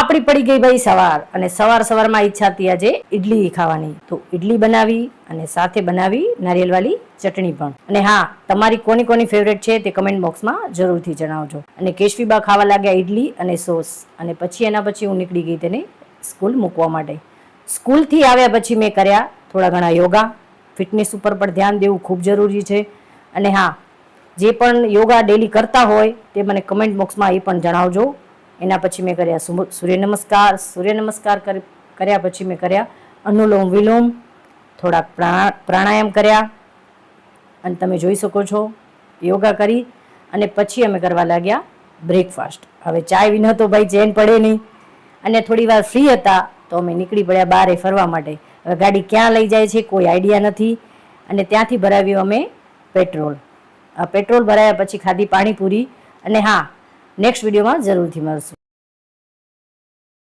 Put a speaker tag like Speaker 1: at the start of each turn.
Speaker 1: આપણી પડી ગઈ ભાઈ સવાર, અને સવારમાં ઈચ્છા હતી આજે ઈડલી ખાવાની, તો ઈડલી બનાવી અને સાથે બનાવી નારિયેળવાળી ચટણી પણ. અને હા, તમારી કોની કોની ફેવરેટ છે તે કમેન્ટ બોક્સમાં જરૂરથી જણાવજો. અને કેશવીબા ખાવા લાગ્યા ઈડલી અને સોસ, અને એના પછી હું નીકળી ગઈ તેને સ્કૂલ મૂકવા માટે. સ્કૂલથી આવ્યા પછી મેં કર્યા થોડા ઘણા યોગા. ફિટનેસ ઉપર પણ ધ્યાન દેવું ખૂબ જરૂરી છે. અને હા, જે પણ યોગા ડેલી કરતા હોય તે મને કમેન્ટ બોક્સમાં એ પણ જણાવજો. એના પછી મેં કર્યા સૂર્ય નમસ્કાર કર્યા પછી મેં કર્યા અનુલોમ વિલોમ, થોડાક પ્રાણાયામ કર્યા, અને તમે જોઈ શકો છો યોગા કરી. અને પછી અમે કરવા લાગ્યા બ્રેકફાસ્ટ. હવે ચાય વિના તો ભાઈ ચેન પડે નહીં. અને થોડી વાર ફ્રી હતા તો અમે નીકળી પડ્યા બહાર ફરવા માટે. હવે ગાડી ક્યાં લઈ જાય છે કોઈ આઈડિયા નથી. અને ત્યાંથી ભરાવ્યું અમે પેટ્રોલ. પેટ્રોલ ભરાયા પછી ખાધી પાણીપુરી. અને હા, નેક્સ્ટ વિડીયોમાં જરૂરથી મળશું.